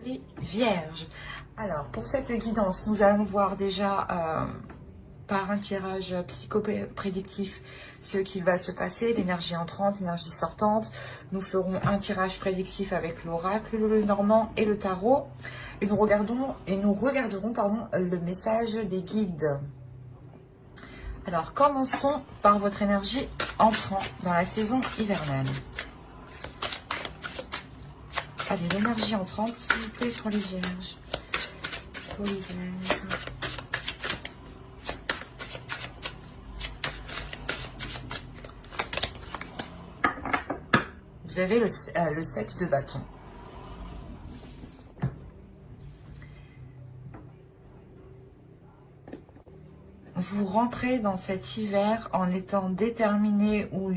les Vierges. Alors, pour cette guidance, nous allons voir déjà par un tirage psychoprédictif ce qui va se passer, l'énergie entrante, l'énergie sortante. Nous ferons un tirage prédictif avec l'oracle, le normand et le tarot. Et nous regarderons le message des guides. Alors, commençons par votre énergie entrant dans la saison hivernale. Allez, l'énergie entrante, s'il vous plaît, pour les Vierges. Pour les Vierges. Vous avez le 7 de bâton. Vous rentrez dans cet hiver en étant déterminé ou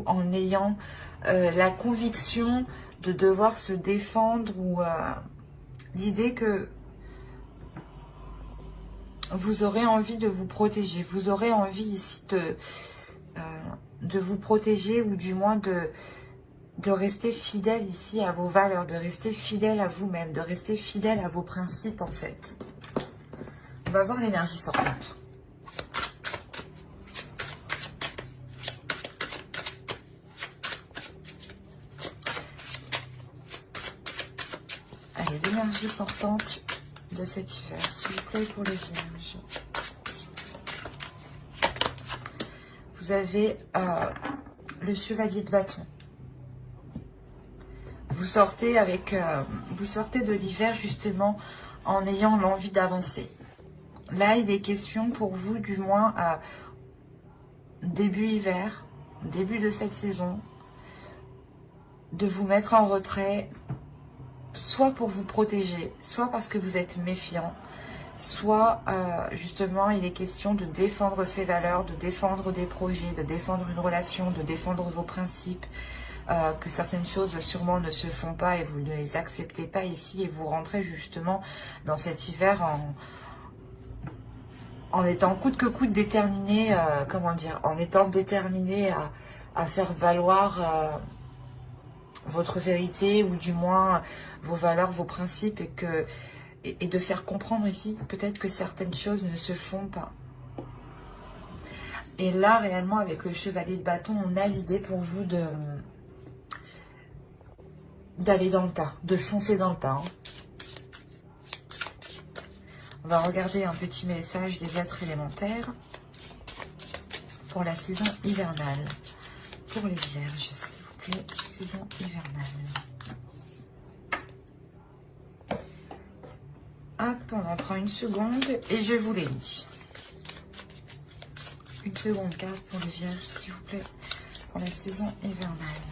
en ayant la conviction de devoir se défendre ou l'idée que vous aurez envie de vous protéger. Vous aurez envie ici de vous protéger ou du moins de rester fidèle ici à vos valeurs, de rester fidèle à vous-même, de rester fidèle à vos principes en fait. On va voir l'énergie sortante. Allez, l'énergie sortante de cet hiver, s'il vous plaît, pour les Vierges. Vous avez le chevalier de bâton. Vous sortez de l'hiver justement en ayant l'envie d'avancer. Là, il est question pour vous, du moins début hiver, début de cette saison, de vous mettre en retrait, soit pour vous protéger, soit parce que vous êtes méfiant, soit justement il est question de défendre ses valeurs, de défendre des projets, de défendre une relation, de défendre vos principes, que certaines choses sûrement ne se font pas et vous ne les acceptez pas ici et vous rentrez justement dans cet hiver en étant coûte que coûte déterminé, en étant déterminé à faire valoir votre vérité ou du moins vos valeurs, vos principes et de faire comprendre ici peut-être que certaines choses ne se font pas. Et là réellement avec le chevalier de bâton, on a l'idée pour vous d'aller dans le tas, de foncer dans le tas. Hein. On va regarder un petit message des êtres élémentaires pour la saison hivernale. Pour les Vierges, s'il vous plaît, saison hivernale. Hop, on en prend une seconde et je vous les lis. Une seconde carte pour les Vierges, s'il vous plaît, pour la saison hivernale.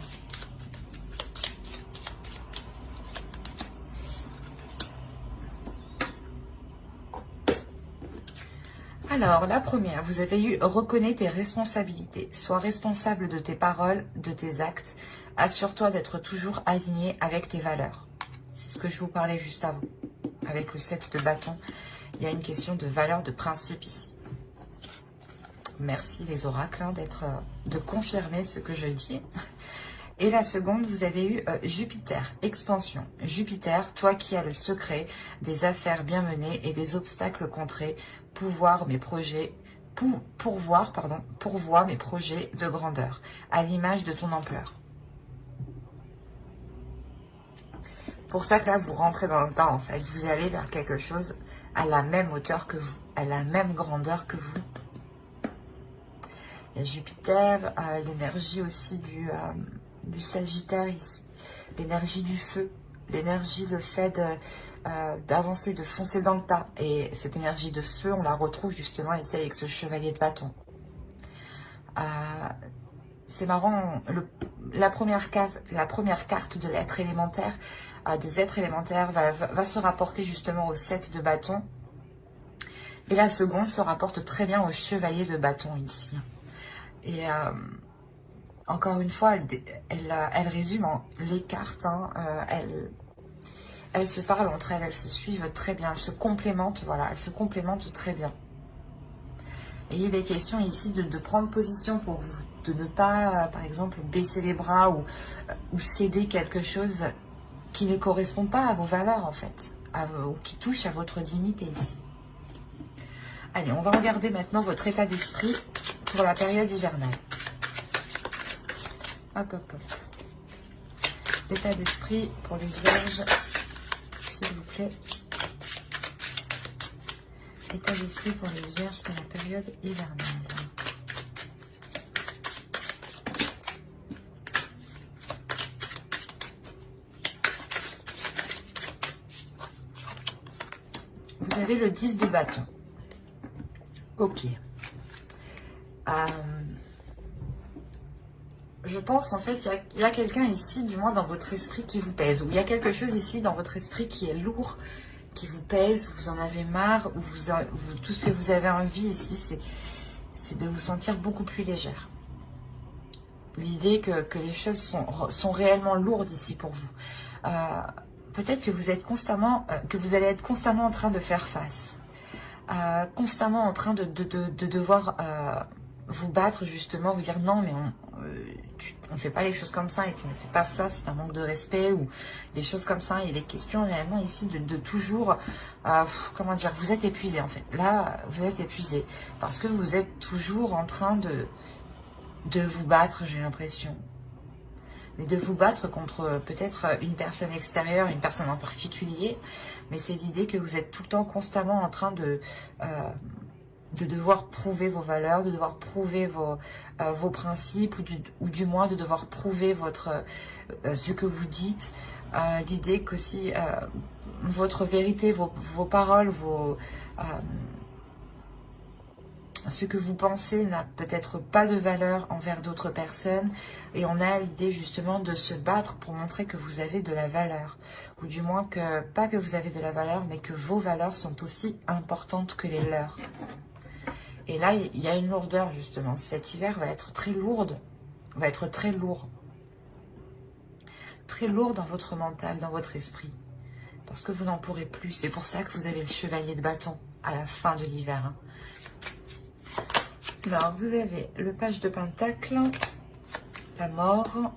Alors, la première, vous avez eu « Reconnais tes responsabilités. Sois responsable de tes paroles, de tes actes. Assure-toi d'être toujours aligné avec tes valeurs. » C'est ce que je vous parlais juste avant. Avec le 7 de bâton, il y a une question de valeur, de principe ici. Merci les oracles de confirmer ce que je dis. Et la seconde, vous avez eu Jupiter, expansion. Jupiter, toi qui as le secret des affaires bien menées et des obstacles contrés, pourvoie mes projets de grandeur, à l'image de ton ampleur. Pour ça que là, vous rentrez dans le temps, en fait. Vous allez vers quelque chose à la même hauteur que vous, à la même grandeur que vous. Il y a Jupiter, l'énergie aussi du Sagittaire ici, l'énergie du feu, l'énergie, le fait d'avancer, de foncer dans le tas. Et cette énergie de feu, on la retrouve justement ici avec ce chevalier de bâton. C'est marrant, la première carte de l'être élémentaire, des êtres élémentaires, va se rapporter justement au 7 de bâton. Et la seconde se rapporte très bien au chevalier de bâton ici. Et encore une fois, elle résume les cartes. Hein, elles se parlent entre elles, elles se suivent très bien, elles se complémentent, voilà, elles se complémentent très bien. Et il est question ici de prendre position pour vous, de ne pas, par exemple, baisser les bras ou céder quelque chose qui ne correspond pas à vos valeurs en fait, ou qui touche à votre dignité ici. Allez, on va regarder maintenant votre état d'esprit pour la période hivernale. Hop, hop, hop. L'état d'esprit pour les vierges, s'il vous plaît. État d'esprit pour les vierges pour la période hivernale. Vous avez le 10 de bâton. Ok. Je pense en fait il y a quelqu'un ici, du moins dans votre esprit, qui vous pèse. Ou il y a quelque chose ici dans votre esprit qui est lourd, qui vous pèse, vous en avez marre, ou tout ce que vous avez envie ici, c'est de vous sentir beaucoup plus légère. L'idée que les choses sont réellement lourdes ici pour vous. Peut-être que vous êtes constamment, que vous allez être constamment en train de faire face. Constamment en train de devoir vous battre justement, vous dire non mais on ne fait pas les choses comme ça et tu ne fais pas ça, c'est un manque de respect ou des choses comme ça. Il est question réellement ici de toujours, comment dire, vous êtes épuisé en fait. Là, vous êtes épuisé parce que vous êtes toujours en train de vous battre, j'ai l'impression. Mais de vous battre contre peut-être une personne extérieure, une personne en particulier. Mais c'est l'idée que vous êtes tout le temps constamment en train de devoir prouver vos valeurs, de devoir prouver vos principes, ou du moins de devoir prouver ce que vous dites. L'idée qu'aussi votre vérité, vos paroles, ce que vous pensez n'a peut-être pas de valeur envers d'autres personnes, et on a l'idée justement de se battre pour montrer que vous avez de la valeur, ou du moins pas que vous avez de la valeur, mais que vos valeurs sont aussi importantes que les leurs. Et là, il y a une lourdeur justement. Cet hiver va être très lourde, va être très lourd dans votre mental, dans votre esprit, parce que vous n'en pourrez plus. C'est pour ça que vous avez le chevalier de bâton à la fin de l'hiver, hein. Alors, vous avez le page de pentacle, la mort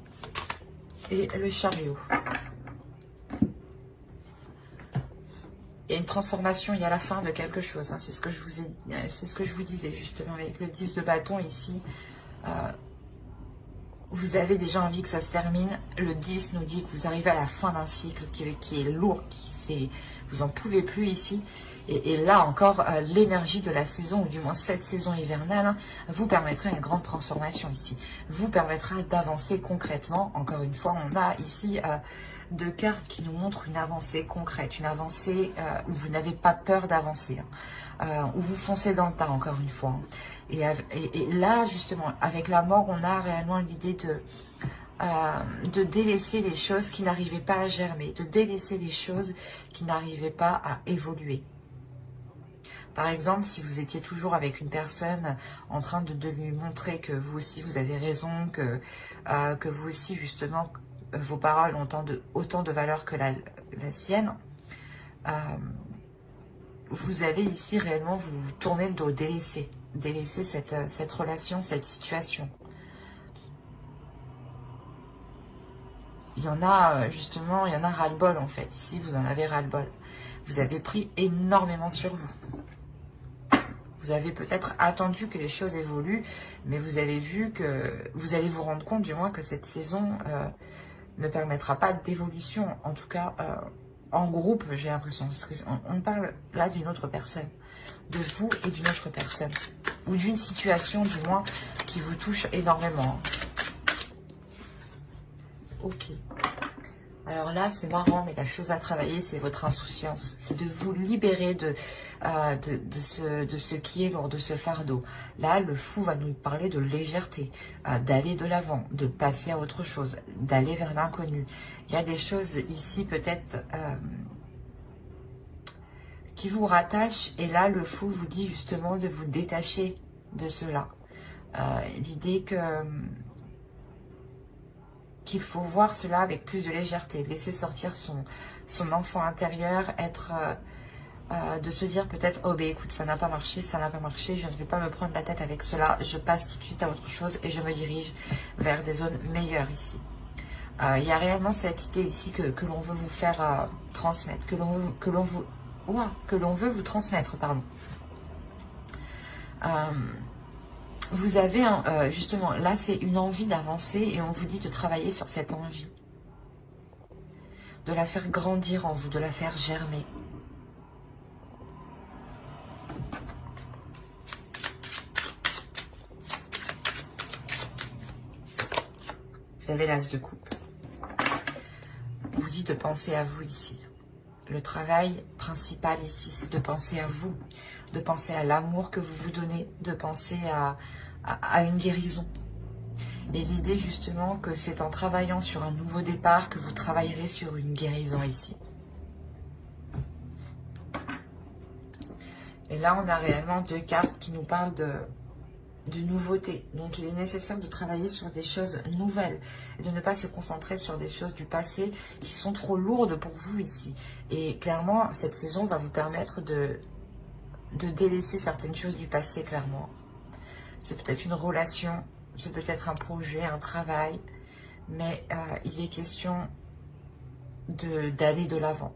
et le chariot. Il y a une transformation, il y a la fin de quelque chose, hein. C'est ce que je vous disais justement avec le 10 de bâton ici. Vous avez déjà envie que ça se termine. Le 10 nous dit que vous arrivez à la fin d'un cycle qui est lourd, vous n'en pouvez plus ici. Et là encore, l'énergie de la saison, ou du moins cette saison hivernale, hein, vous permettra une grande transformation ici. Vous permettra d'avancer concrètement. Encore une fois, on a ici deux cartes qui nous montrent une avancée concrète, une avancée où vous n'avez pas peur d'avancer, hein, où vous foncez dans le tas, encore une fois. Hein. Et là, justement, avec la mort, on a réellement l'idée de délaisser les choses qui n'arrivaient pas à germer, de délaisser les choses qui n'arrivaient pas à évoluer. Par exemple, si vous étiez toujours avec une personne en train de lui montrer que vous aussi vous avez raison, que vous aussi justement vos paroles ont autant de valeur que la sienne, vous allez ici réellement vous tourner le dos, délaisser cette relation, cette situation. Il y en a justement, il y en a ras-le-bol en fait. Ici, vous en avez ras-le-bol. Vous avez pris énormément sur vous. Vous avez peut-être attendu que les choses évoluent, mais vous avez vu que vous allez vous rendre compte du moins que cette saison ne permettra pas d'évolution, en tout cas en groupe, j'ai l'impression. Parce qu'on parle là d'une autre personne, de vous et d'une autre personne, ou d'une situation du moins qui vous touche énormément. Ok. Alors là, c'est marrant, mais la chose à travailler, c'est votre insouciance. C'est de vous libérer de ce qui est lourd, de ce fardeau. Là, le fou va nous parler de légèreté, d'aller de l'avant, de passer à autre chose, d'aller vers l'inconnu. Il y a des choses ici, peut-être, qui vous rattachent. Et là, le fou vous dit justement de vous détacher de cela. L'idée qu'il faut voir cela avec plus de légèreté, laisser sortir son enfant intérieur, de se dire peut-être, oh ben écoute, ça n'a pas marché, je ne vais pas me prendre la tête avec cela, je passe tout de suite à autre chose et je me dirige vers des zones meilleures ici. Il y a réellement cette idée ici que l'on veut vous faire transmettre, que l'on veut vous transmettre, pardon. Vous avez, justement, là c'est une envie d'avancer et on vous dit de travailler sur cette envie. De la faire grandir en vous, de la faire germer. Vous avez l'as de coupe. On vous dit de penser à vous ici. Le travail principal ici, c'est de penser à vous, de penser à l'amour que vous vous donnez, de penser à une guérison. Et l'idée justement que c'est en travaillant sur un nouveau départ que vous travaillerez sur une guérison ici. Et là, on a réellement deux cartes qui nous parlent de nouveauté. Donc, il est nécessaire de travailler sur des choses nouvelles et de ne pas se concentrer sur des choses du passé qui sont trop lourdes pour vous ici. Et clairement, cette saison va vous permettre de délaisser certaines choses du passé, clairement. C'est peut-être une relation, c'est peut-être un projet, un travail, mais il est question d'aller de l'avant.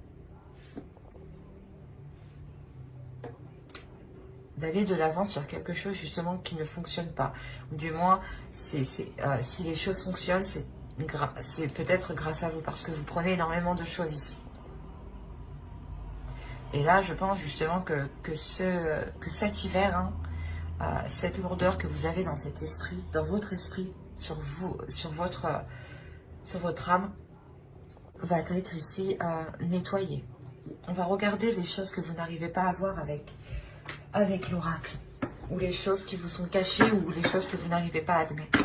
D'aller de l'avant sur quelque chose justement qui ne fonctionne pas. Ou du moins, si les choses fonctionnent, c'est peut-être grâce à vous, parce que vous prenez énormément de choses ici. Et là, je pense justement que cet hiver, hein, cette lourdeur que vous avez dans cet esprit, dans votre esprit, sur vous, sur votre âme, va être ici nettoyée. On va regarder les choses que vous n'arrivez pas à voir avec l'oracle, ou les choses qui vous sont cachées, ou les choses que vous n'arrivez pas à admettre.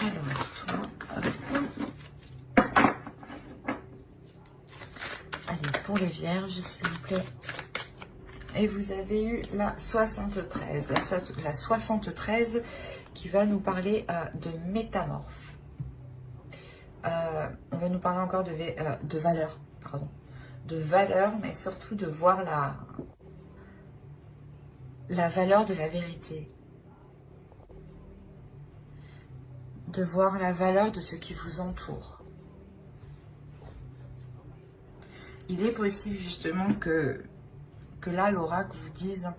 Alors, allez, pour les vierges, s'il vous plaît. Et vous avez eu la 73. La 73 qui va nous parler de métamorphe. On va nous parler encore de valeur, pardon. De valeur, mais surtout de voir la valeur de la vérité. De voir la valeur de ce qui vous entoure. Il est possible justement que là, l'oracle vous dise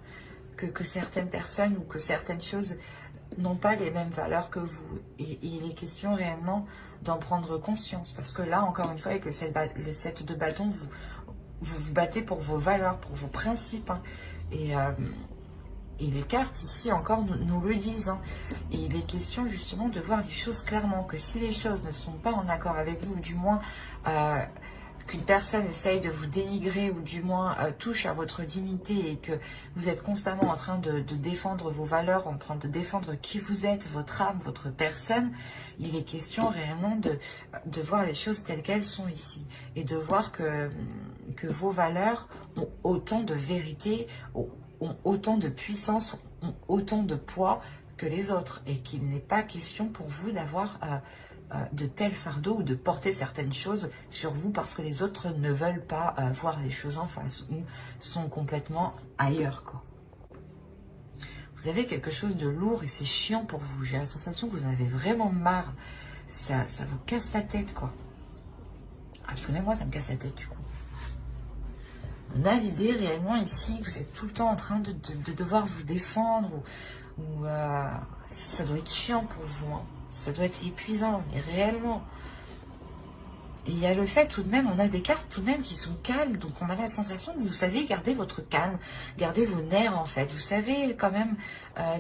que certaines personnes ou que certaines choses n'ont pas les mêmes valeurs que vous. Et il est question réellement d'en prendre conscience. Parce que là, encore une fois, avec le 7 de bâton, vous vous battez pour vos valeurs, pour vos principes. Hein. Et les cartes ici encore nous le disent. Hein. Et il est question justement de voir des choses clairement. Que si les choses ne sont pas en accord avec vous, ou du moins qu'une personne essaye de vous dénigrer, ou du moins touche à votre dignité, et que vous êtes constamment en train de défendre vos valeurs, en train de défendre qui vous êtes, votre âme, votre personne, il est question réellement de voir les choses telles qu'elles sont ici. Et de voir que vos valeurs ont autant de vérité, ont autant de puissance, ont autant de poids que les autres. Et qu'il n'est pas question pour vous d'avoir de tels fardeaux ou de porter certaines choses sur vous parce que les autres ne veulent pas voir les choses en face ou sont complètement ailleurs, quoi. Vous avez quelque chose de lourd et c'est chiant pour vous. J'ai la sensation que vous en avez vraiment marre. Ça vous casse la tête, quoi. Parce que même moi, ça me casse la tête, du coup. On a l'idée réellement ici que vous êtes tout le temps en train de devoir vous défendre ou ça doit être chiant pour vous, hein. Ça doit être épuisant, mais réellement. Et il y a le fait tout de même, on a des cartes tout de même qui sont calmes, donc on a la sensation que vous savez garder votre calme, garder vos nerfs en fait. Vous savez quand même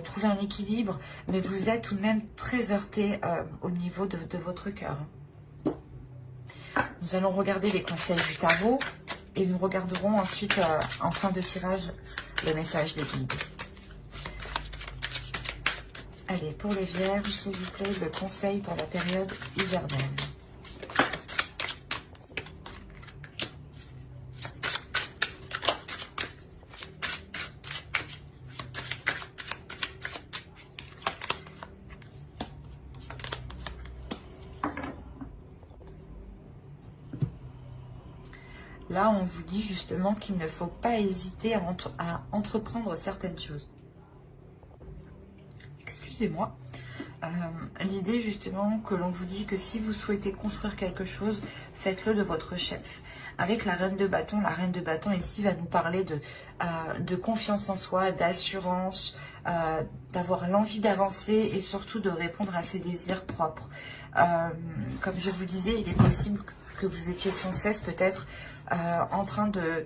trouver un équilibre, mais vous êtes tout de même très heurté au niveau de votre cœur. Nous allons regarder les conseils du tarot et nous regarderons ensuite en fin de tirage le message des guides. Allez, pour les vierges, s'il vous plaît, le conseil pour la période hivernale. Là, on vous dit justement qu'il ne faut pas hésiter à entreprendre certaines choses. Excusez-moi. L'idée justement que l'on vous dit que si vous souhaitez construire quelque chose, faites-le de votre chef. Avec la reine de bâton ici va nous parler de confiance en soi, d'assurance, d'avoir l'envie d'avancer et surtout de répondre à ses désirs propres. Comme je vous disais, il est possible que vous étiez sans cesse peut-être en train de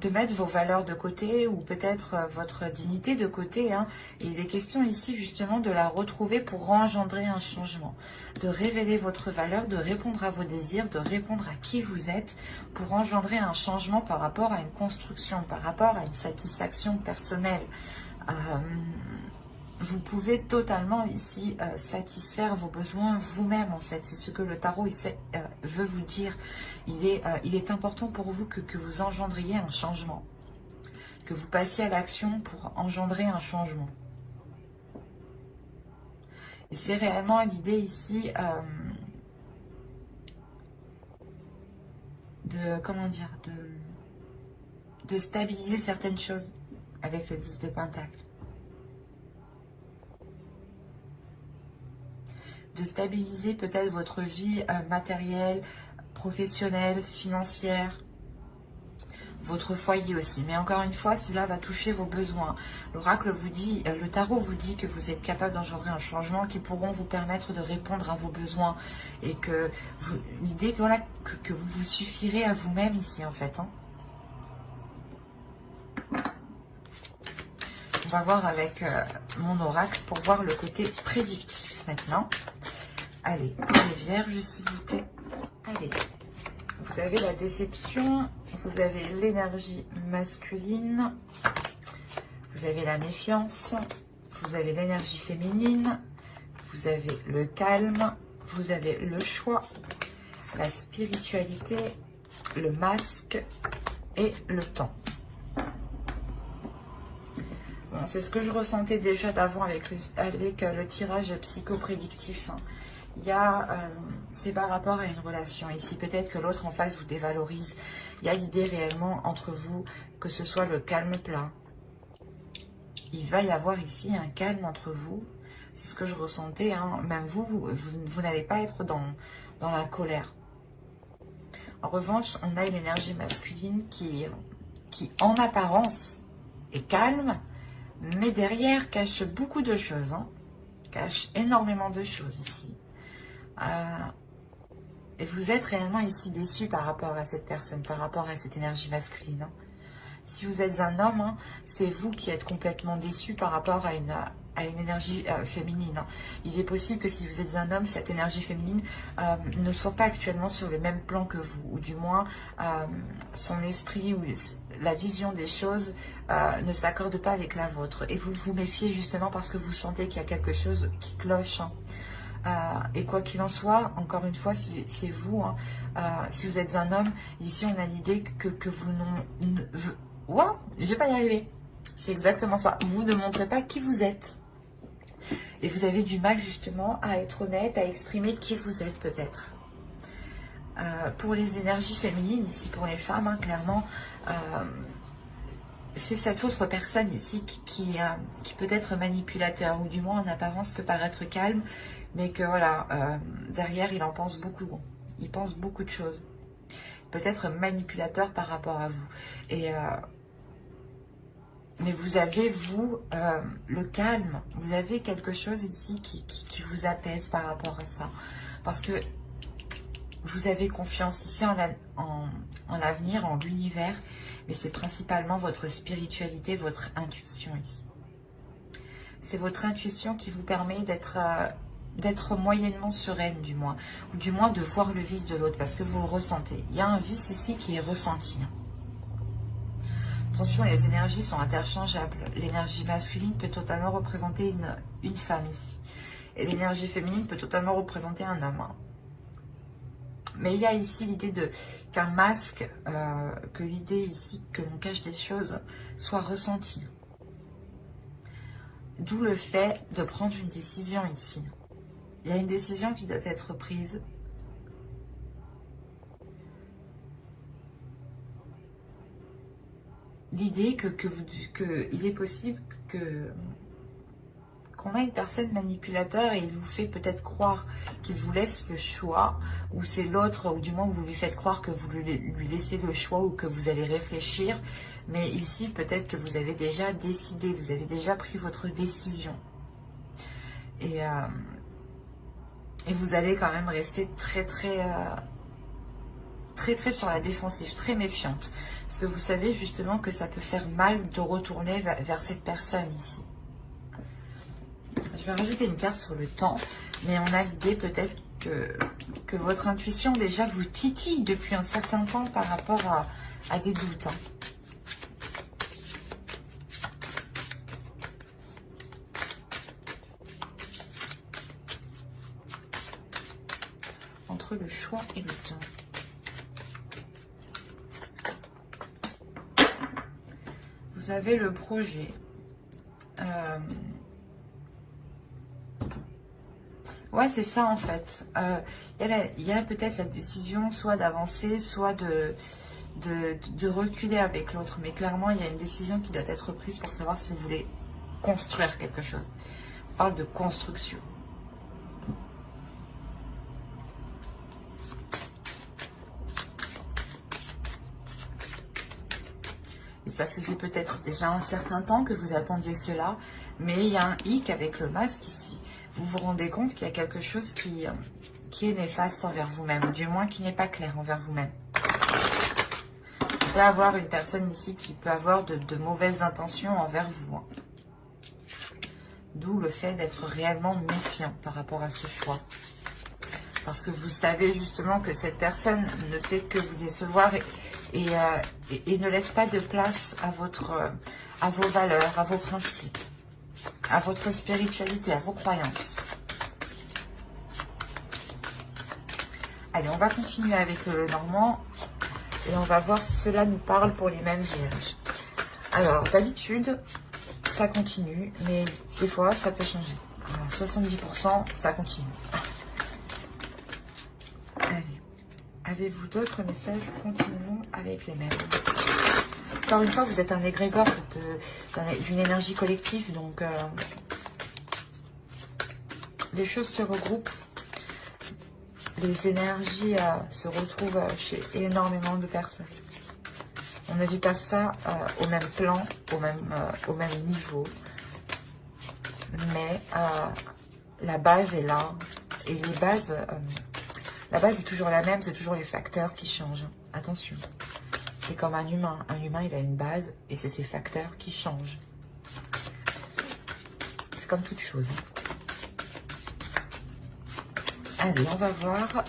mettre vos valeurs de côté ou peut-être votre dignité de côté. Hein. Et il est question ici justement de la retrouver pour engendrer un changement, de révéler votre valeur, de répondre à vos désirs, de répondre à qui vous êtes pour engendrer un changement par rapport à une construction, par rapport à une satisfaction personnelle. Vous pouvez totalement ici satisfaire vos besoins vous-même en fait. C'est ce que le tarot veut vous dire. Il est important pour vous que vous engendriez un changement. Que vous passiez à l'action pour engendrer un changement. Et c'est réellement l'idée ici de stabiliser certaines choses avec le 10 de Pentacle. De stabiliser peut-être votre vie matérielle, professionnelle, financière, votre foyer aussi. Mais encore une fois, cela va toucher vos besoins. L'oracle vous dit, le tarot vous dit que vous êtes capable d'engendrer un changement qui pourront vous permettre de répondre à vos besoins. Et que l'idée voilà, que vous vous suffirez à vous-même ici en fait. Hein. On va voir avec mon oracle pour voir le côté prédictif maintenant. Allez, pour les vierges, s'il vous plaît. Allez, vous avez la déception, vous avez l'énergie masculine, vous avez la méfiance, vous avez l'énergie féminine, vous avez le calme, vous avez le choix, la spiritualité, le masque et le temps. Bon, c'est ce que je ressentais déjà d'avant avec le tirage psychoprédictif. Hein. Il y a, c'est par rapport à une relation ici. Peut-être que l'autre en face vous dévalorise. Il y a l'idée réellement entre vous que ce soit le calme plat. Il va y avoir ici un calme entre vous. C'est ce que je ressentais. Hein. Même vous n'allez pas être dans la colère. En revanche, on a une énergie masculine qui en apparence est calme, mais derrière cache beaucoup de choses. Hein. Cache énormément de choses ici. Et vous êtes réellement ici déçu par rapport à cette personne, par rapport à cette énergie masculine. Hein. Si vous êtes un homme, hein, c'est vous qui êtes complètement déçu par rapport à une énergie féminine. Hein. Il est possible que si vous êtes un homme, cette énergie féminine ne soit pas actuellement sur le même plan que vous, ou du moins son esprit ou la vision des choses ne s'accorde pas avec la vôtre. Et vous vous méfiez justement parce que vous sentez qu'il y a quelque chose qui cloche. Hein. Et quoi qu'il en soit, encore une fois, si c'est vous, hein, si vous êtes un homme, ici on a l'idée que vous ne... Ouah, je vais pas y arriver. C'est exactement ça. Vous ne montrez pas qui vous êtes. Et vous avez du mal justement à être honnête, à exprimer qui vous êtes peut-être. Pour les énergies féminines, ici pour les femmes, hein, clairement, c'est cette autre personne ici qui peut être manipulateur, ou du moins en apparence peut paraître calme, mais que voilà, derrière il en pense beaucoup. Il pense beaucoup de choses. Peut-être manipulateur par rapport à vous. Mais vous avez, vous, le calme. Vous avez quelque chose ici qui vous apaise par rapport à ça. Parce que vous avez confiance ici en l'avenir, en l'univers. Mais c'est principalement votre spiritualité, votre intuition ici. C'est votre intuition qui vous permet d'être moyennement sereine, du moins. Ou du moins de voir le vice de l'autre, parce que vous le ressentez. Il y a un vice ici qui est ressenti. Attention, les énergies sont interchangeables. L'énergie masculine peut totalement représenter une femme ici. Et l'énergie féminine peut totalement représenter un homme. Mais il y a ici l'idée qu'un masque, que l'idée ici que l'on cache des choses, soit ressentie. D'où le fait de prendre une décision ici. Il y a une décision qui doit être prise. L'idée qu'il est possible qu'on a une personne manipulateur et il vous fait peut-être croire qu'il vous laisse le choix, ou c'est l'autre, ou du moins vous lui faites croire que vous lui laissez le choix ou que vous allez réfléchir. Mais ici, peut-être que vous avez déjà décidé, vous avez déjà pris votre décision. Et vous allez quand même rester très sur la défensive, très méfiante. Parce que vous savez justement que ça peut faire mal de retourner vers cette personne ici. Je vais rajouter une carte sur le temps, mais on a l'idée peut-être que votre intuition déjà vous titille depuis un certain temps par rapport à des doutes. Entre le choix et le temps. Vous avez le projet. Ouais, c'est ça en fait. Il y a peut-être la décision soit d'avancer, soit de reculer avec l'autre. Mais clairement, il y a une décision qui doit être prise pour savoir si vous voulez construire quelque chose. On parle de construction. Et ça faisait peut-être déjà un certain temps que vous attendiez cela, mais il y a un hic avec le masque ici. Vous vous rendez compte qu'il y a quelque chose qui est néfaste envers vous-même, ou du moins qui n'est pas clair envers vous-même. Il peut y avoir une personne ici qui peut avoir de mauvaises intentions envers vous. D'où le fait d'être réellement méfiant par rapport à ce choix. Parce que vous savez justement que cette personne ne fait que vous décevoir et ne laisse pas de place à vos valeurs, à vos principes, à votre spiritualité, à vos croyances. Allez, on va continuer avec le Normand et on va voir si cela nous parle pour les mêmes vierges. Alors, d'habitude, ça continue, mais des fois, ça peut changer. Alors, 70%, ça continue. Allez, avez-vous d'autres messages? Continuons avec les mêmes. Encore une fois, vous êtes un égrégore d'une énergie collective, donc les choses se regroupent, les énergies se retrouvent chez énormément de personnes. On ne vit pas ça au même plan, au même niveau, mais la base est là, et les bases, la base est toujours la même, c'est toujours les facteurs qui changent. Attention. C'est comme un humain. Un humain, il a une base et c'est ses facteurs qui changent. C'est comme toute chose. Allez, on va voir.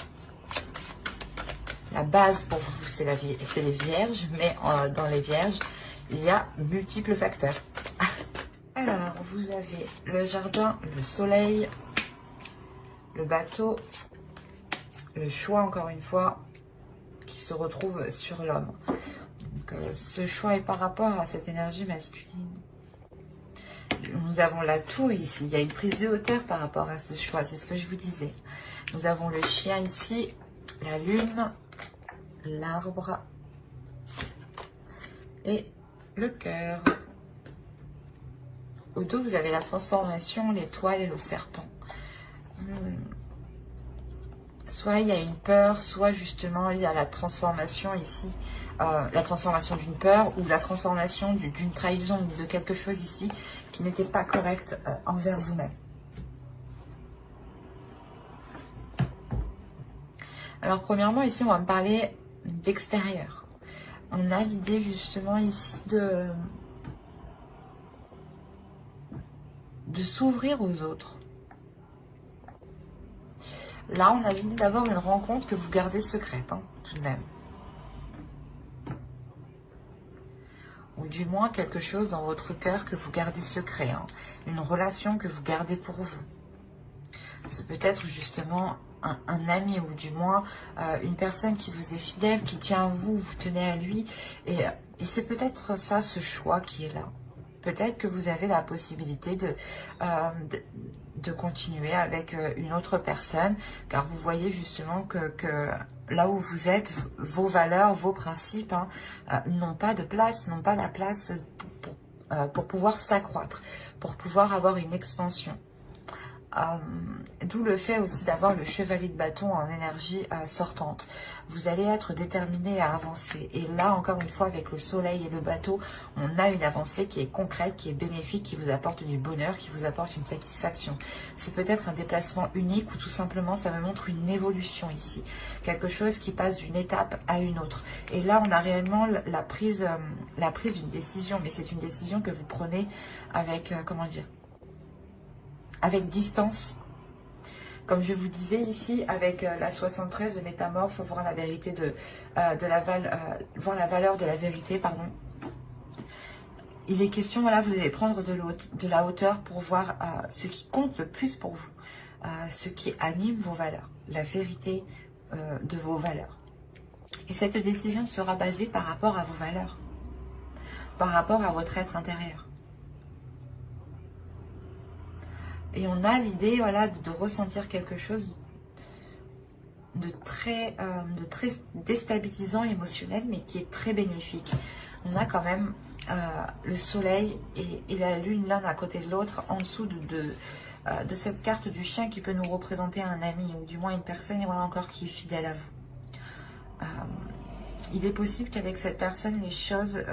La base pour vous, c'est les vierges. Mais dans les vierges, il y a multiples facteurs. Alors, vous avez le jardin, le soleil, le bateau, le choix, encore une fois, qui se retrouve sur l'homme. Donc, ce choix est par rapport à cette énergie masculine. Nous avons la tour ici. Il y a une prise de hauteur par rapport à ce choix. C'est ce que je vous disais. Nous avons le chien ici, la lune, l'arbre et le cœur. Au dos, vous avez la transformation, l'étoile et le serpent. Soit il y a une peur, soit justement il y a la transformation ici, la transformation d'une peur ou la transformation d'une trahison ou de quelque chose ici qui n'était pas correct envers vous-même. Alors premièrement ici on va me parler d'extérieur. On a l'idée justement ici de s'ouvrir aux autres. Là, on a l'idée d'avoir une rencontre que vous gardez secrète, hein, tout de même. Ou du moins quelque chose dans votre cœur que vous gardez secret. Hein. Une relation que vous gardez pour vous. C'est peut-être justement un ami ou du moins une personne qui vous est fidèle, qui tient à vous, vous tenez à lui. Et c'est peut-être ça, ce choix qui est là. Peut-être que vous avez la possibilité de continuer avec une autre personne, car vous voyez justement que là où vous êtes, vos valeurs, vos principes n'ont pas de place, n'ont pas la place pour pouvoir s'accroître, pour pouvoir avoir une expansion. D'où le fait aussi d'avoir le chevalier de bâton en énergie sortante. Vous allez être déterminé à avancer. Et là, encore une fois, avec le soleil et le bateau, on a une avancée qui est concrète, qui est bénéfique, qui vous apporte du bonheur, qui vous apporte une satisfaction. C'est peut-être un déplacement unique ou tout simplement, ça me montre une évolution ici. Quelque chose qui passe d'une étape à une autre. Et là, on a réellement la prise d'une décision. Mais c'est une décision que vous prenez avec, comment dire, avec distance. Comme je vous disais ici, avec la 73 de Métamorphe, voir la vérité voir la valeur de la vérité, pardon. Il est question, voilà, vous allez prendre de la hauteur pour voir ce qui compte le plus pour vous, ce qui anime vos valeurs, la vérité de vos valeurs. Et cette décision sera basée par rapport à vos valeurs, par rapport à votre être intérieur. Et on a l'idée, voilà, de ressentir quelque chose de très déstabilisant émotionnel, mais qui est très bénéfique. On a quand même le soleil et la lune l'un à côté de l'autre, en dessous de cette carte du chien qui peut nous représenter un ami, ou du moins une personne, et voilà encore qui est fidèle à vous. Il est possible qu'avec cette personne, les choses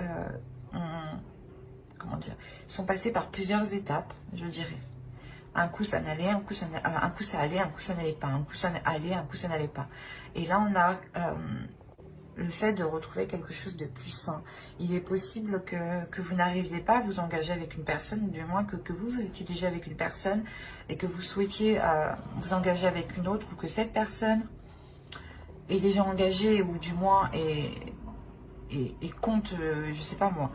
sont passées par plusieurs étapes, je dirais. Un coup ça n'allait, un coup ça allait, un coup ça n'allait pas, un coup ça allait, un coup ça n'allait pas. Et là on a le fait de retrouver quelque chose de plus sain. Il est possible que vous n'arriviez pas à vous engager avec une personne, ou du moins que vous étiez déjà avec une personne et que vous souhaitiez vous engager avec une autre, ou que cette personne est déjà engagée, ou du moins et compte, je sais pas moi,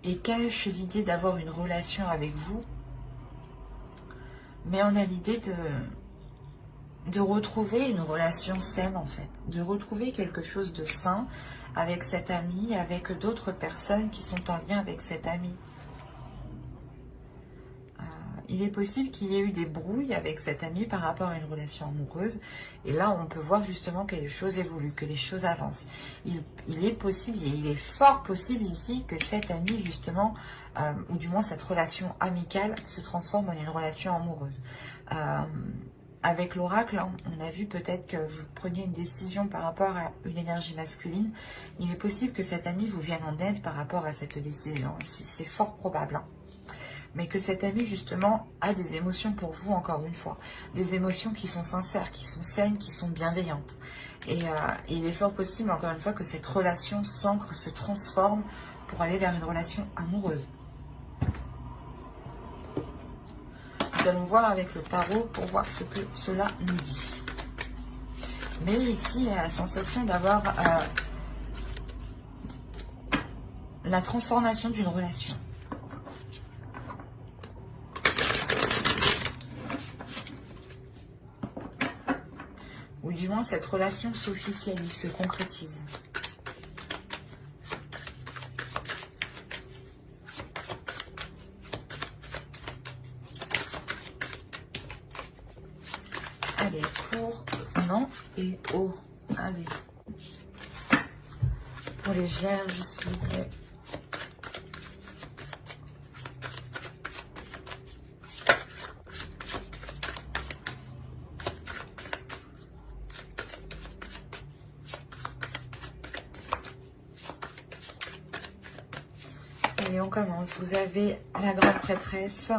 et cache l'idée d'avoir une relation avec vous, mais on a l'idée de retrouver une relation saine en fait, de retrouver quelque chose de sain avec cet ami, avec d'autres personnes qui sont en lien avec cet ami. Il est possible qu'il y ait eu des brouilles avec cet ami par rapport à une relation amoureuse. Et là, on peut voir justement que les choses évoluent, que les choses avancent. Il est possible, et il est fort possible ici que cet ami, justement, ou du moins cette relation amicale, se transforme en une relation amoureuse. Avec l'oracle, on a vu peut-être que vous preniez une décision par rapport à une énergie masculine. Il est possible que cet ami vous vienne en aide par rapport à cette décision. C'est fort probable. Mais que cet ami, justement, a des émotions pour vous, encore une fois. Des émotions qui sont sincères, qui sont saines, qui sont bienveillantes. Et il est fort possible, encore une fois, que cette relation s'ancre, se transforme pour aller vers une relation amoureuse. Nous allons voir avec le tarot pour voir ce que cela nous dit. Mais ici, il y a la sensation d'avoir la transformation d'une relation. Ou du moins, cette relation s'officialise, se concrétise. Allez, pour non et oh. Allez. Pour les vierges, s'il vous plaît. Allez, on commence. Vous avez la grande prêtresse,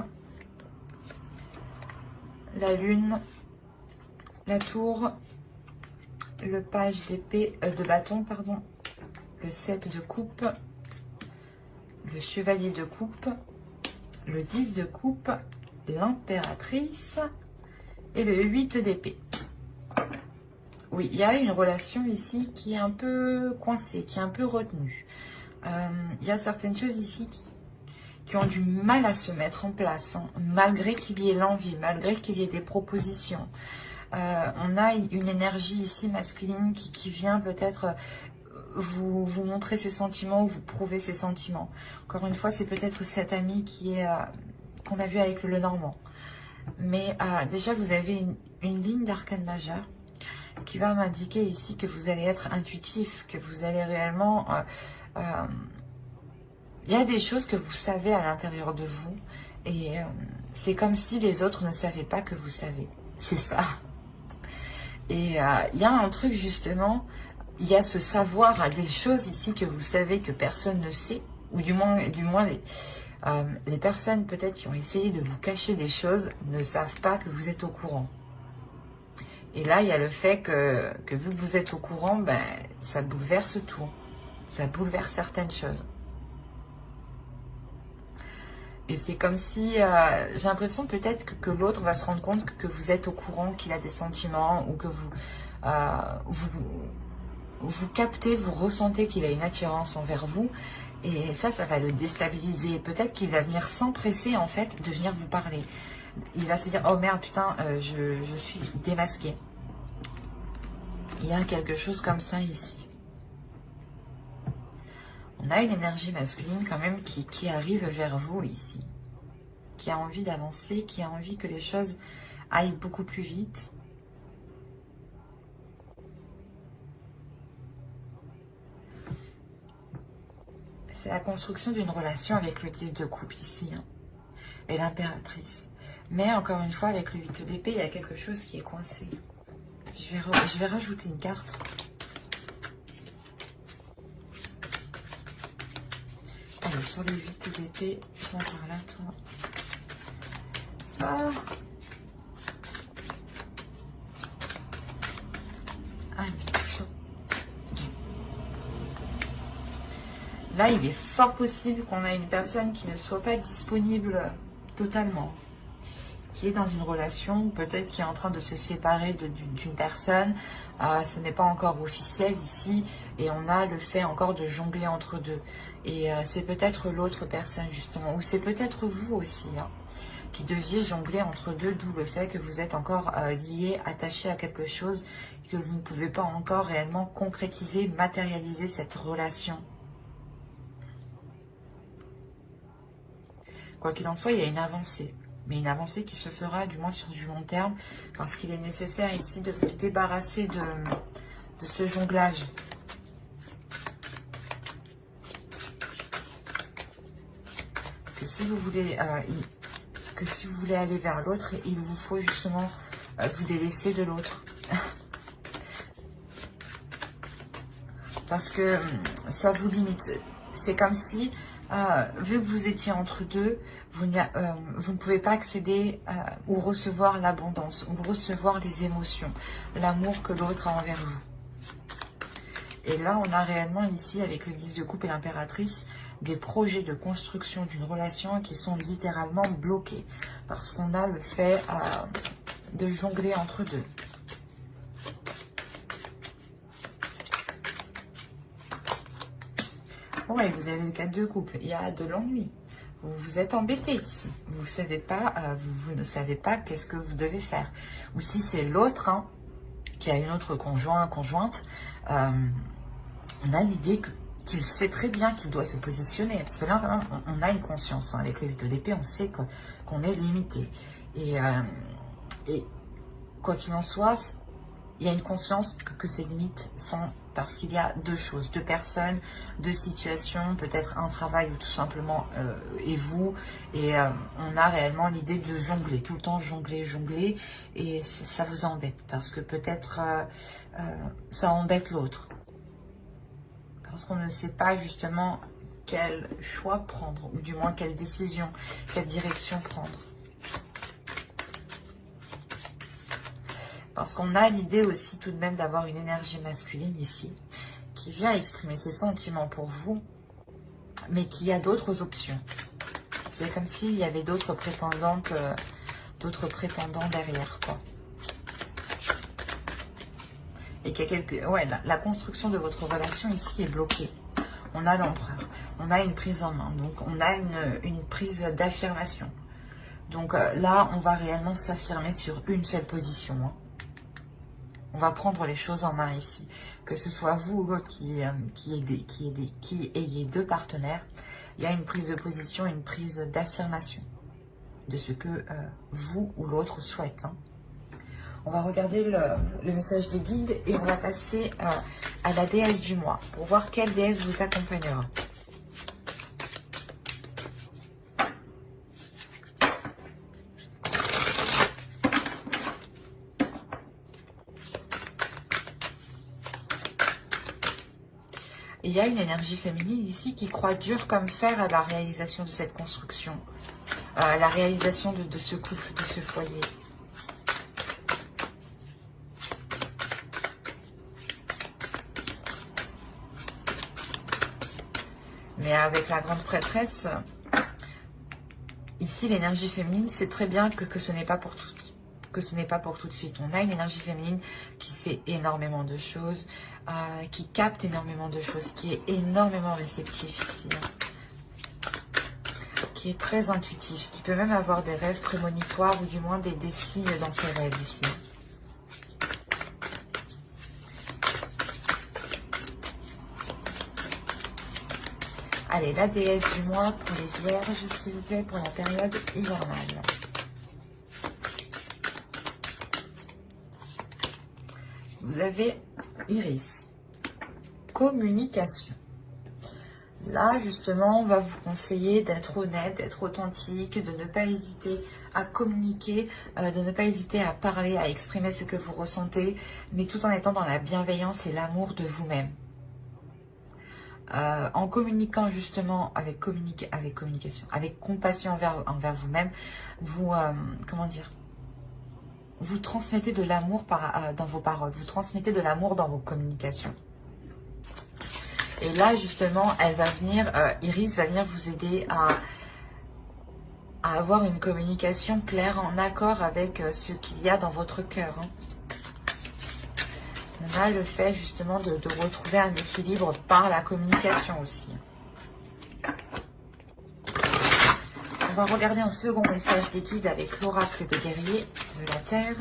la lune, la tour, le page d'épée, de bâton, pardon, le 7 de coupe, le chevalier de coupe, le 10 de coupe, l'impératrice et le 8 d'épée. Oui, il y a une relation ici qui est un peu coincée, qui est un peu retenue. Il y a certaines choses ici qui ont du mal à se mettre en place, hein, malgré qu'il y ait l'envie, malgré qu'il y ait des propositions. On a une énergie ici masculine qui vient peut-être vous montrer ses sentiments ou vous prouver ses sentiments. Encore une fois, c'est peut-être cet ami qu'on a vu avec le Normand. Mais déjà, vous avez une ligne d'arcane majeure qui va m'indiquer ici que vous allez être intuitif, que vous allez réellement Il y a des choses que vous savez à l'intérieur de vous et c'est comme si les autres ne savaient pas que vous savez. C'est ça. Et il y a un truc justement, il y a ce savoir à des choses ici que vous savez que personne ne sait, ou du moins les personnes peut-être qui ont essayé de vous cacher des choses ne savent pas que vous êtes au courant. Et là, il y a le fait que vu que vous êtes au courant, ben, ça bouleverse tout. Ça bouleverse certaines choses. Et c'est comme si, j'ai l'impression peut-être que l'autre va se rendre compte que vous êtes au courant, qu'il a des sentiments, ou que vous captez, vous ressentez qu'il a une attirance envers vous. Et ça va le déstabiliser. Peut-être qu'il va venir s'empresser, en fait, de venir vous parler. Il va se dire, oh merde, putain, je suis démasquée. Il y a quelque chose comme ça ici. On a une énergie masculine quand même qui arrive vers vous ici. Qui a envie d'avancer, qui a envie que les choses aillent beaucoup plus vite. C'est la construction d'une relation avec le 10 de coupe ici. Hein, et l'impératrice. Mais encore une fois, avec le 8 d'épée, il y a quelque chose qui est coincé. Je vais rajouter une carte. Allez, sur le 8 d'épée, viens par là, toi. Ah. Allez, là, il est fort possible qu'on ait une personne qui ne soit pas disponible totalement. Qui est dans une relation, peut-être qui est en train de se séparer d'une personne. Ce n'est pas encore officiel ici. Et on a le fait encore de jongler entre deux. Et c'est peut-être l'autre personne justement. Ou c'est peut-être vous aussi. Hein, qui deviez jongler entre deux. D'où le fait que vous êtes encore lié, attaché à quelque chose. Et que vous ne pouvez pas encore réellement concrétiser, matérialiser cette relation. Quoi qu'il en soit, il y a une avancée. Mais une avancée qui se fera du moins sur du long terme, parce qu'il est nécessaire ici de vous débarrasser de ce jonglage. Que si vous voulez, aller vers l'autre, il vous faut justement vous délaisser de l'autre. Parce que ça vous limite. C'est comme si, vu que vous étiez entre deux, vous ne pouvez pas accéder ou recevoir l'abondance, ou recevoir les émotions, l'amour que l'autre a envers vous. Et là, on a réellement ici, avec le 10 de coupe et l'impératrice, des projets de construction d'une relation qui sont littéralement bloqués. Parce qu'on a le fait de jongler entre deux. Ouais, vous avez le 4 de coupe. Il y a de l'ennui. Vous vous êtes embêté ici. Vous savez pas, vous ne savez pas qu'est-ce que vous devez faire. Ou si c'est l'autre qui a une autre conjointe, on a l'idée qu'il sait très bien qu'il doit se positionner. Parce que là, on a une conscience. Hein, avec le 8 d'épée, on sait qu'on est limité. Et quoi qu'il en soit, il y a une conscience que ces limites sont... Parce qu'il y a deux choses, deux personnes, deux situations, peut-être un travail ou tout simplement et vous. Et on a réellement l'idée de jongler, tout le temps jongler. Et ça vous embête parce que peut-être ça embête l'autre. Parce qu'on ne sait pas justement quel choix prendre, ou du moins quelle décision, quelle direction prendre. Parce qu'on a l'idée aussi tout de même d'avoir une énergie masculine ici, qui vient exprimer ses sentiments pour vous, mais qui a d'autres options. C'est comme s'il y avait d'autres prétendants derrière, quoi. Et qu'il y a ouais, la construction de votre relation ici est bloquée. On a l'empereur, on a une prise en main, donc on a une prise d'affirmation. Donc là, on va réellement s'affirmer sur une seule position, hein. On va prendre les choses en main ici. Que ce soit vous ou l'autre qui ayez deux partenaires, il y a une prise de position, une prise d'affirmation de ce que vous ou l'autre souhaite. Hein. On va regarder le message des guides et on va passer à la déesse du mois pour voir quelle déesse vous accompagnera. Et il y a une énergie féminine ici qui croit dur comme fer à la réalisation de cette construction, à la réalisation de ce couple, de ce foyer. Mais avec la grande prêtresse, ici l'énergie féminine, c'est très bien que ce n'est pas pour tout, que ce n'est pas pour tout de suite. On a une énergie féminine qui sait énormément de choses, qui capte énormément de choses, qui est énormément réceptif ici, qui est très intuitif, qui peut même avoir des rêves prémonitoires ou du moins des signes dans ses rêves ici. Allez, la déesse du mois pour les vierges, s'il vous plaît, pour la période hivernale. Vous avez Iris. Communication. Là, justement, on va vous conseiller d'être honnête, d'être authentique, de ne pas hésiter à communiquer, de ne pas hésiter à parler, à exprimer ce que vous ressentez, mais tout en étant dans la bienveillance et l'amour de vous-même. En communiquant justement avec compassion envers vous-même, vous, comment dire, vous transmettez de l'amour dans vos paroles, vous transmettez de l'amour dans vos communications. Et là, justement, elle va venir, Iris va venir vous aider à avoir une communication claire en accord avec ce qu'il y a dans votre cœur. On a le fait justement de retrouver un équilibre par la communication aussi. On va regarder un second message des guides avec l'oracle de guerrier de la Terre.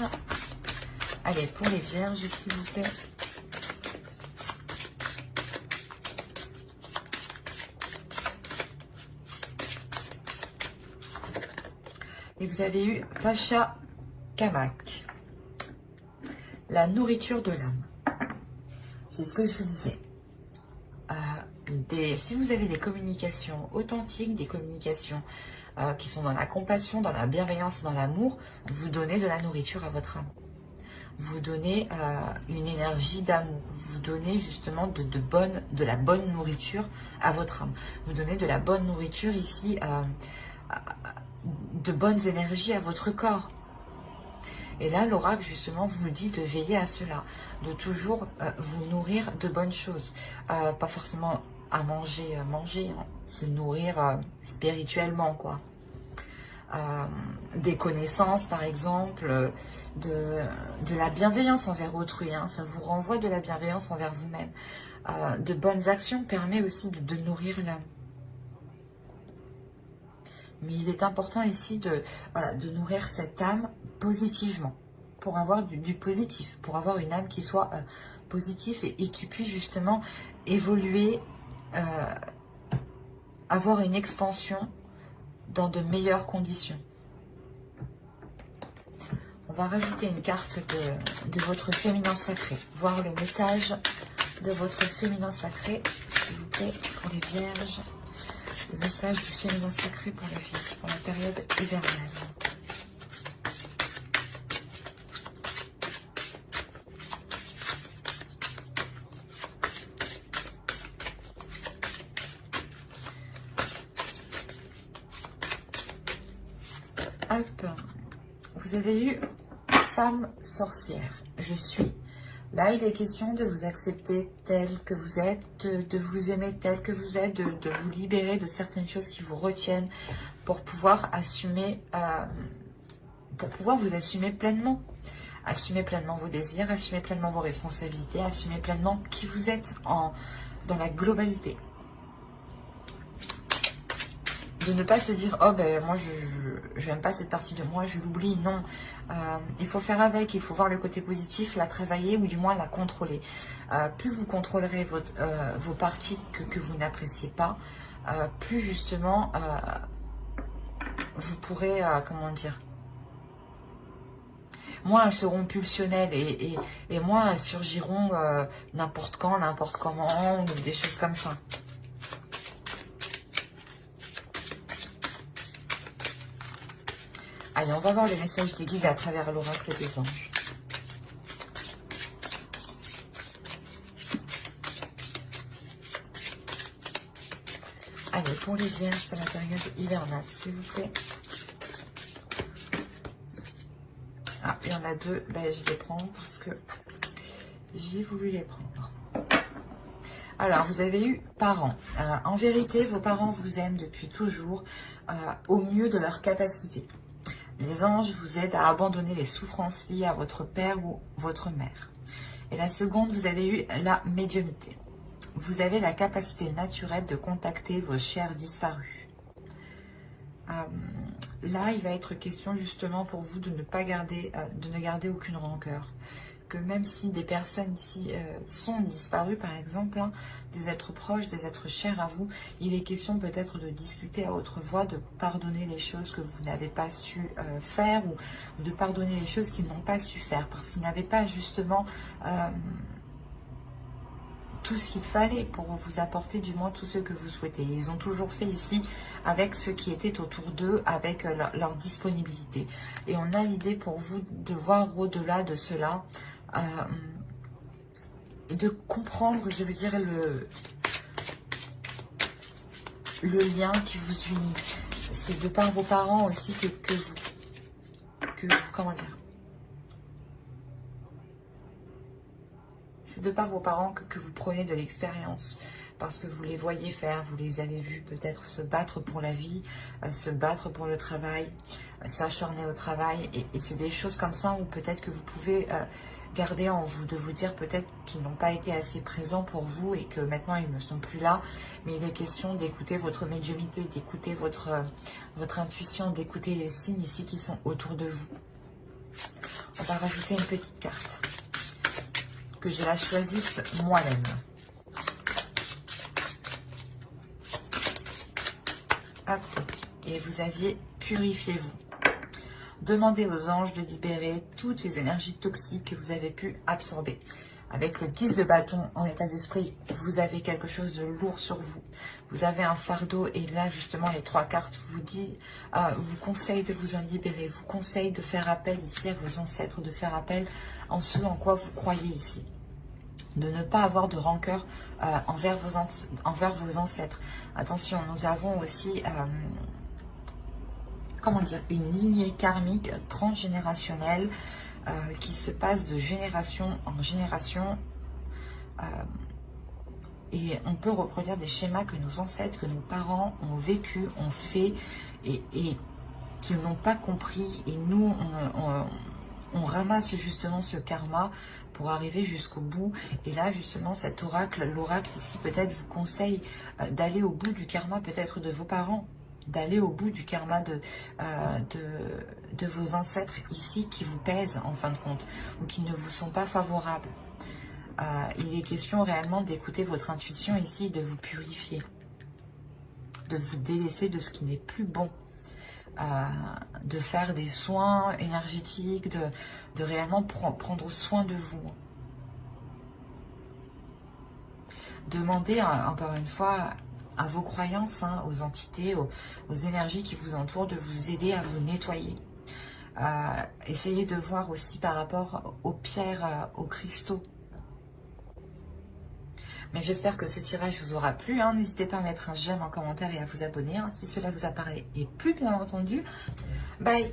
Allez, pour les vierges, s'il vous plaît. Et vous avez eu Pacha Kamak. La nourriture de l'âme. C'est ce que je vous disais. Si vous avez des communications authentiques, des communications qui sont dans la compassion, dans la bienveillance, dans l'amour, vous donnez de la nourriture à votre âme. Vous donnez une énergie d'amour. Vous donnez justement de la bonne nourriture à votre âme. Vous donnez de la bonne nourriture ici, de bonnes énergies à votre corps. Et là, l'oracle, justement, vous dit de veiller à cela, de toujours vous nourrir de bonnes choses. Pas forcément à manger, c'est nourrir spirituellement, quoi. Des connaissances, par exemple, de la bienveillance envers autrui, ça vous renvoie de la bienveillance envers vous-même. De bonnes actions permet aussi de nourrir l'âme. Mais il est important ici de nourrir cette âme positivement, pour avoir du positif, pour avoir une âme qui soit positive et qui puisse justement évoluer, avoir une expansion dans de meilleures conditions. On va rajouter une carte de votre féminin sacré, voir le message de votre féminin sacré, s'il vous plaît, pour les vierges. Le message du féminin sacré pour la Vierge, pour la période hivernale. Hop, vous avez eu femme sorcière. Je suis. Là, il est question de vous accepter tel que vous êtes, de vous aimer tel que vous êtes, de vous libérer de certaines choses qui vous retiennent pour pouvoir assumer, vous assumer pleinement. Assumer pleinement vos désirs, assumer pleinement vos responsabilités, assumer pleinement qui vous êtes dans la globalité. De ne pas se dire, oh ben moi je n'aime pas cette partie de moi, je l'oublie. Non, il faut faire avec, il faut voir le côté positif, la travailler ou du moins la contrôler. Plus vous contrôlerez vos parties que vous n'appréciez pas, plus justement vous pourrez, comment dire, moins elles seront pulsionnelles et moins elles surgiront n'importe quand, n'importe comment, ou des choses comme ça. Allez, on va voir le message des guides à travers l'oracle des anges. Allez, pour les vierges, pour la période hivernale, s'il vous plaît. Ah, il y en a deux. Ben, je vais les prendre parce que j'ai voulu les prendre. Alors, vous avez eu parents. En vérité, vos parents vous aiment depuis toujours au mieux de leur capacité. Les anges vous aident à abandonner les souffrances liées à votre père ou votre mère. Et la seconde, vous avez eu la médiumnité. Vous avez la capacité naturelle de contacter vos chers disparus. Là, il va être question justement pour vous de ne pas garder, de ne garder aucune rancœur. Que même si des personnes ici sont disparues, par exemple, hein, des êtres proches, des êtres chers à vous, il est question peut-être de discuter à haute voix, de pardonner les choses que vous n'avez pas su faire ou de pardonner les choses qu'ils n'ont pas su faire parce qu'ils n'avaient pas justement tout ce qu'il fallait pour vous apporter du moins tout ce que vous souhaitez. Ils ont toujours fait ici avec ce qui était autour d'eux, avec leur disponibilité. Et on a l'idée pour vous de voir au-delà de cela, de comprendre, je veux dire, le lien qui vous unit. C'est de par vos parents aussi que vous, comment dire, c'est de par vos parents que vous prenez de l'expérience, parce que vous les voyez faire, vous les avez vus peut-être se battre pour la vie, se battre pour le travail, s'acharner au travail, et c'est des choses comme ça où peut-être que vous pouvez garder en vous, de vous dire peut-être qu'ils n'ont pas été assez présents pour vous et que maintenant ils ne sont plus là, mais il est question d'écouter votre médiumnité, d'écouter votre intuition, d'écouter les signes ici qui sont autour de vous. On va rajouter une petite carte, que je la choisisse moi-même. Hop. Et vous aviez purifiez-vous. Demandez aux anges de libérer toutes les énergies toxiques que vous avez pu absorber. Avec le 10 de bâton en état d'esprit, vous avez quelque chose de lourd sur vous. Vous avez un fardeau et là, justement, les trois cartes vous conseillent de vous en libérer, vous conseillent de faire appel ici à vos ancêtres, de faire appel en ce en quoi vous croyez ici. De ne pas avoir de rancœur envers vos ancêtres. Attention, nous avons aussi, comment dire, une lignée karmique transgénérationnelle qui se passe de génération en génération. Et on peut reproduire des schémas que nos ancêtres, que nos parents ont vécu, ont fait et qu'ils n'ont pas compris. Et nous, on ramasse justement ce karma pour arriver jusqu'au bout. Et là, justement, cet oracle, l'oracle ici, peut-être vous conseille d'aller au bout du karma, peut-être de vos parents, d'aller au bout du karma de vos ancêtres ici qui vous pèsent en fin de compte, ou qui ne vous sont pas favorables. Il est question réellement d'écouter votre intuition ici, de vous purifier, de vous délaisser de ce qui n'est plus bon. De faire des soins énergétiques, de réellement prendre soin de vous. Demandez encore une fois à vos croyances, hein, aux entités, aux énergies qui vous entourent, de vous aider à vous nettoyer. Essayez de voir aussi par rapport aux pierres, aux cristaux. Mais j'espère que ce tirage vous aura plu. Hein. N'hésitez pas à mettre un j'aime en commentaire et à vous abonner hein, si cela vous a parlé. Et plus bien entendu, bye!